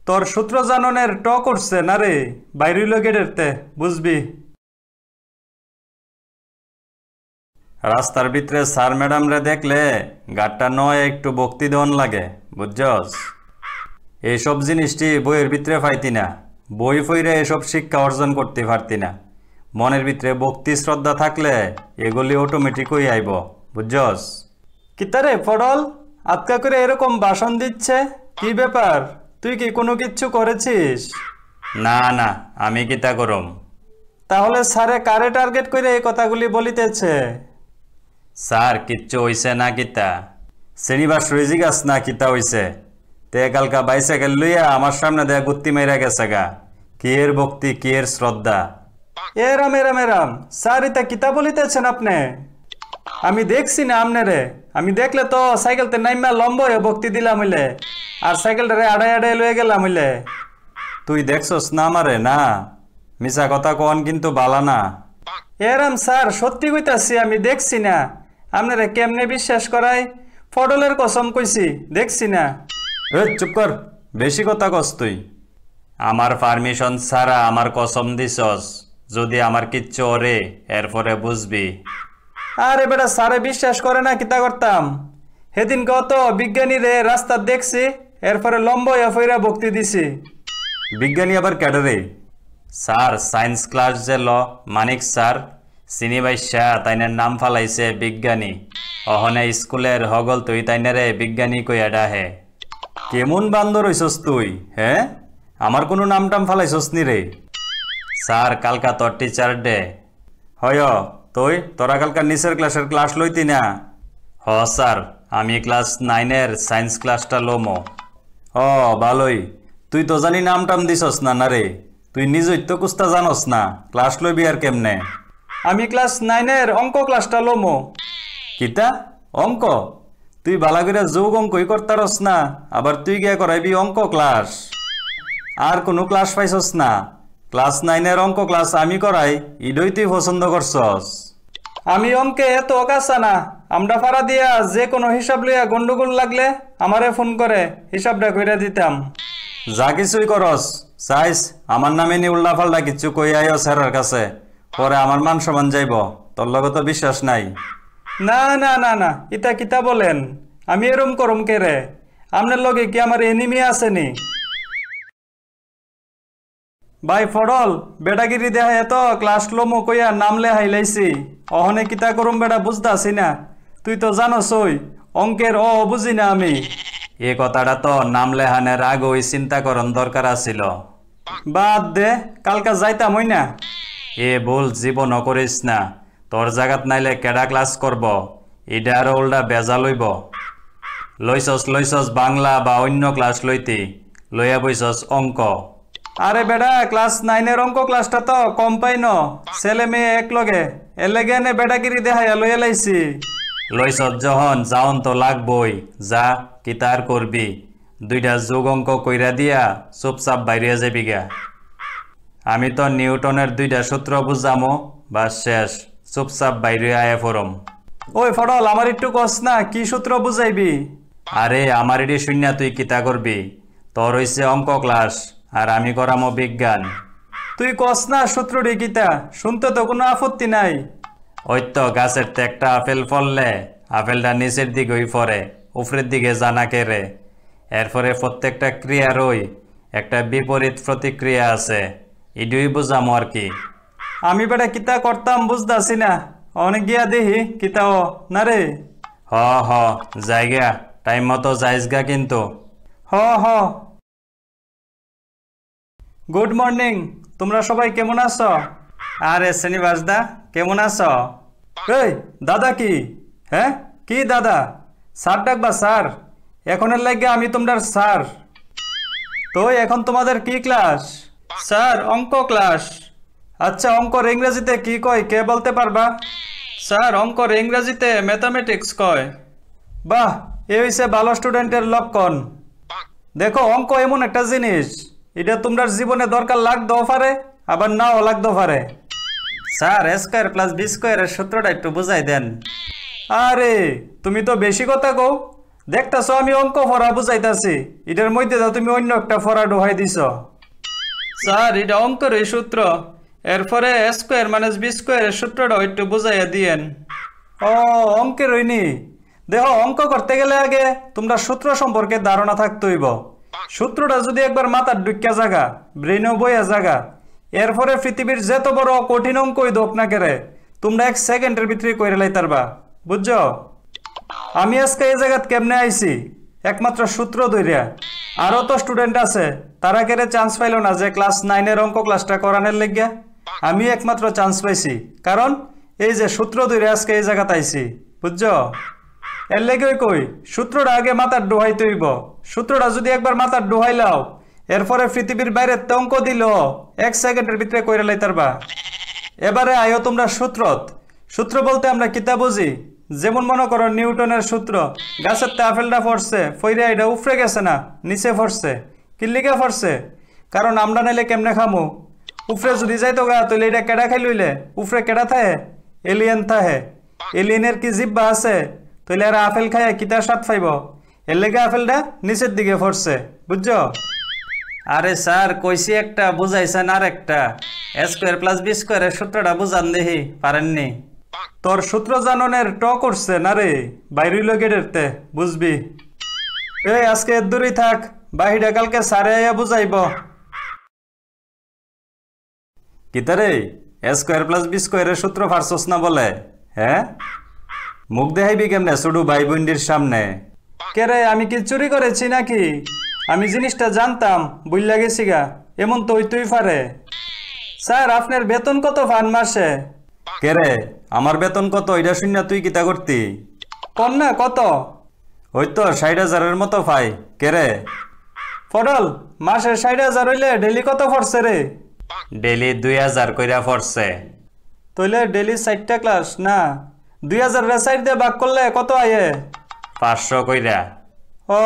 তোর সূত্র জাননের ট করছে না রে, বাইরের গেটেরতে বুঝবি। রাস্তার ভিতরে স্যার ম্যাডাম রে দেখলে গাটটা নয় একটু ভক্তি দেওয়ান লাগে, বুঝছস? এইসব জিনিসটি বইয়ের ভিতরে পাইতি না, বই ফইরে এসব শিক্ষা অর্জন করতে পারতি না। মনের ভিতরে ভক্তি শ্রদ্ধা থাকলে এগুলি অটোমেটিক হয়ে আইব, বুঝছস? কিতারে পড়ল আজকা করে এরকম ভাষণ দিচ্ছে, কি ব্যাপার? তুই কি কোনো কিচ্ছু করেছিস? না না, আমি কিতা করম। তাহলে স্যারে কারে টার্গেট করে এই কথাগুলি বলিতেছে? স্যার কিচ্ছু হইছে না কিতা, শ্রেণীবাস রইজি গাছ না কিতা হইছে। তে কালকা বাইসাইকেল লইয়া আমার সামনে দেয়া গুত্তি মেরা গেছে গা। কি এর ভক্তি, কি এর শ্রদ্ধা। এরাম এরাম এরাম স্যার, ইতা কিতা বলিতেছেন আপনি? আমি দেখছি না আমনেরে, আমি দেখলে তো সাইকেলতে নাইমা লম্ব হয়ে ভক্তি দিলাম হইলে, আর সাইকেলটারে আড়াই আড়াই লয়ে গেলাম হইলে। তুই দেখছস না আমারে? না, মিছা কথা কন কিন্তু বালা না। এরাম স্যার সত্যি কইতাছি, আমি দেখছি না। আপনারা কেমনে বিশ্বাস করাই? ফটলের কসম কইছি, দেখছি না। চুপ কর, বেশি কথা কস তুই। আমার পারমিশন ছাড়া আমার কসম দিছস, যদি আমার কিচ্ছু ওরে এরপরে বুঝবি। আরে বেটা, স্যারে বিশ্বাস করে না কিতা করতাম? সেদিন কত বিজ্ঞানী রে রাস্তা দেখছি, এরপরে লম্ব ফইরা ভক্তি দিছি। বিজ্ঞানী আবার ক্যাডারে? স্যার সায়েন্স ক্লাস যে ল মানিক স্যার সিনিবাইশা তাইনের নাম ফালাইছে বিজ্ঞানী। অহনে স্কুলের হগল তুই তাইনারে বিজ্ঞানী কইয়া ডাহে। কেমন বান্দর হইছস তুই? হ্যাঁ, আমার কোনো নাম টাম ফালাইছস নি রে? স্যার কালকা তোর টিচার ডে। হয় তোরা কালকা নিচের ক্লাসের ক্লাস লইতি না? হ স্যার, আমি ক্লাস 9-এর সায়েন্স ক্লাসটা লমো। ও ভালোই, তুই তো জানি নাম টাম দিছস না না রে, তুই নিজই তো কুস্তা জানস না, ক্লাস লইবি আর কেমনে? আমি ক্লাস 9-এর অঙ্ক ক্লাসটা লমো। কিতা অঙ্ক? তুই বালা করে যোগ অঙ্কই করতারস না, আবার তুই গিয়া করাইবি অঙ্ক ক্লাস? আর কোনো ক্লাস পাইছস না? ক্লাস 9-এর অঙ্ক ক্লাস আমি করাই, ইডই তুই পছন্দ করছস। আমি অঙ্কে এত অকাশা না, আমরা পাড়া দিয়া যে কোনো হিসাব লইয়া গন্ডগোল লাগলে আমারে ফোন করে হিসাবটা কইরা দিতাম। যা কিছুই করস চাইস আমার নামে নি উল্টা ফাল্টা কিছু কই আইও স্যারের কাছে, পরে আমার মান সম্মান যাইব। তোর লগে তো বিশ্বাস নাই। না না না না, ইতা কিতা বলেন? আমি এরম করম কে রে? আপনার লগে কি আমার এনিমি আসেনি? ভাই ফডল বেটাগিরি দেখা এত ক্লাস লমো কইয়া নাম লেহাই লাইছি, অহনে কিতা করম বেটা বুঝতাছি না। তুই তো জানোসই অঙ্কের বুঝি না আমি। এ কথাটা তো নাম লেহানের আগে ওই চিন্তা করন দরকার আছিল। বাদ দে, কালকা যাইতাম হই না। এ ভুল জীবন করিস না, তোর জায়গাত নাইলে কেডা ক্লাস করব, ইডা আর ওল্ডা বেজা লইব। লইছস বাংলা বা অন্য ক্লাস লইতি, লইয়া বইছস অঙ্ক। আরে বেটা, ক্লাস 9-এর অঙ্ক ক্লাসটা তো কম পাই ন, ছেলে মেয়ে এক লগে, এর লেগে নে বেটাগিরি দেখাইয়া লইয়া লাইছি। লইছস যখন যাওন তো লাগবই, যা কিতার করবি, দুইটা যোগ অঙ্ক কইরা দিয়া চুপচাপ বাইরে যাবি গা। আমি তো নিউটনের 2টা সূত্র বুঝামো, বাস শেষ, চুপচাপ বাইরে আয়া ফরম। ওই ফটল আমার একটু কস না, কি সূত্র বুঝাইবি? আরে আমার এটি শূন্য তুই কিতা করবি? তোর হইছে অঙ্ক ক্লাস আর আমি করামো বিজ্ঞান। তুই কস না সূত্রটি কিতা, শুনতে তো কোনো আপত্তি নাই। ওই তো গাছের তে একটা আপেল ফললে আপেলটা নিচের দিকেই পড়ে, উপরের দিকে জানা কেরে। এরপরে প্রত্যেকটা ক্রিয়ারই একটা বিপরীত প্রতিক্রিয়া আছে, ইডুই বুঝামো আর কি। আমি বেটা কিতা করতাম বুঝতাছি না, অনেক গিয়া দেখি কিতাও না রে। হ জায়গা টাইম মতো যাইসগা কিন্তু। হ গুড মর্নিং, তোমরা সবাই কেমন আছো? আরে শ্রীনিবাস দা কেমন আছো? এই দাদা কি? হ্যাঁ কি দাদা? স্যার ডাকবা স্যার? এখনের লাগে আমি তোমরা স্যার। তো এখন তোমাদের কি ক্লাস? স্যার অঙ্ক ক্লাস। আচ্ছা, অঙ্কর ইংরেজিতে কি কয় কে বলতে পারবা? স্যার অঙ্কর ইংরেজিতে ম্যাথামেটিক্স কয়। বাহ, এ হইছে ভালো স্টুডেন্টের লক্ষণ। দেখো অঙ্ক এমন একটা জিনিস, এটা তোমরা জীবনে দরকার লাগতেও পারে আবার নাও লাগতেও পারে। স্যার স্কোয়ার প্লাস বি স্কোয়ারের সূত্রটা একটু বুঝাই দেন। আরে তুমি তো বেশি কথা কও, দেখতাছো আমি অঙ্ক ফরা বুঝাইতাছি, এটার মধ্যে তো তুমি অন্য একটা ফরা ঢোহাই দিছ। স্যার এটা অঙ্কের এই সূত্র, এরপরে এ স্কোয়ার মাইনাস বি স্কোয়ারের সূত্রটা একটু বুঝাইয়া দিয়েন। ও অঙ্কের হইনি, দেখো অঙ্ক করতে গেলে আগে তোমরা সূত্র সম্পর্কে ধারণা থাকতে হইব। সূত্রটা যদি একবার মাথার ঢুকিয়া জাগা, ব্রেনও বইয়া জাগা, এরপরে পৃথিবীর যত বড় কঠিন অঙ্কই দোক না কেরে তোমরা 1 সেকেন্ডের ভিতরে কইরা লাইতারবা, বুঝছো? আমি আজকে এই জায়গাত কেমনে আইছি একমাত্র সূত্র ধইরা। আরো তো স্টুডেন্ট আছে, তারা কেড়ে চান্স পাইল না যে ক্লাস 9-এর অঙ্ক ক্লাসটা করানোর লাগিয়া। আমি একমাত্র চান্স পাইছি, কারণ এই যে সূত্র ধইরা আজকে এই জায়গাতে আইছি, বুঝছো? এর লেগে কই সূত্রটা আগে মাথার ডোহাইতে হইব। সূত্রটা যদি একবার মাথার ডোহাইলাও, এরপরে পৃথিবীর বাইরে অঙ্ক দিল 1 সেকেন্ডের ভিতরে কইরা লাইতারবা। এবারে আয়ো তোমরা সূত্রত। সূত্র বলতে আমরা কিতা বুঝি? যেমন মনে করো নিউটনের সূত্র, গাছের আপেলটা পড়ছে, ফইরা এটা উপরে গেছে না নিচে পড়ছে, কিল্লিকে পড়ছে? কারণ আমরা নাইলে কেমনে খামু? উপরে যদি যাইতো গা তাহলে এটা কেডা খাই লইলে? উপরে কেডা থাহে? এলিয়েন থাহে। এলিয়েনের কি জিব্বা আছে? তাহলে আর আপেল খায় কিতা স্বাদ পাইব? এর লেগে আপেলটা নিচের দিকে পড়ছে, বুঝছো? আরে স্যার কইছি একটা, বুঝাইছেন আর একটা। এ স্কোয়ার প্লাস বি স্কোয়ারের সূত্রটা বুঝান দেখি, পারেননি? তোর সূত্র জাননের ট করছে না রে, বাইরেইল গেটেরতে, বুঝবি? এই আজকে এর দূরেই থাক, বাহিরা কালকে সারে আইয়া বুঝাইব। কিতারে এ স্কোয়ার প্লাস বি স্কোয়ারের সূত্র ফারছস না বলে? হ্যাঁ, মুখ দেখাইবি কেমনে ছোট ভাই বোনদের সামনে? কে রে, আমি কি চুরি করেছি নাকি? আমি জিনিসটা জানতাম, বুঝলা গেছি গা, এমন তো হইতেই পারে। স্যার আপনার বেতন কত ফান মাসে? কে রে, আমার বেতন কত এটা শুন তুই কিতা করতি? কন্যা কত? ওই তো 60,000-এর মতো পাই। কে রে? ফডল মাসে 60,000 হইলে ডেলি কত পড়ছে রে? ডেলি 2,000 কইরা পড়ছে। তাইলে ডেলি 60টা ক্লাস না, 2,000 রে 4 দিয়ে ভাগ করলে কত আয়ে? 500 কইরা। ও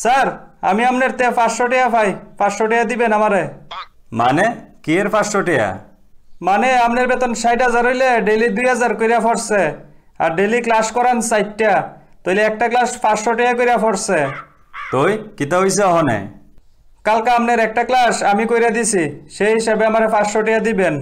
স্যার, আমি আপনার তে 500 টাকা পাই, 500 টাকা দিবেন আমারে। মানে কি এর 500 টাকা? মানে আপনার বেতন 60,000 হইলে ডেলি 2,000 কইরা পড়ছে, আর ডেলি ক্লাস করান 4টা, তাইলে একটা ক্লাস 500 টাকা কইরা পড়ছে। তুই কিতা হইছে হনে? কালকে আপনার একটা ক্লাস আমি কইরা দিছি, সেই হিসাবে আমারে 500 টাকা দিবেন।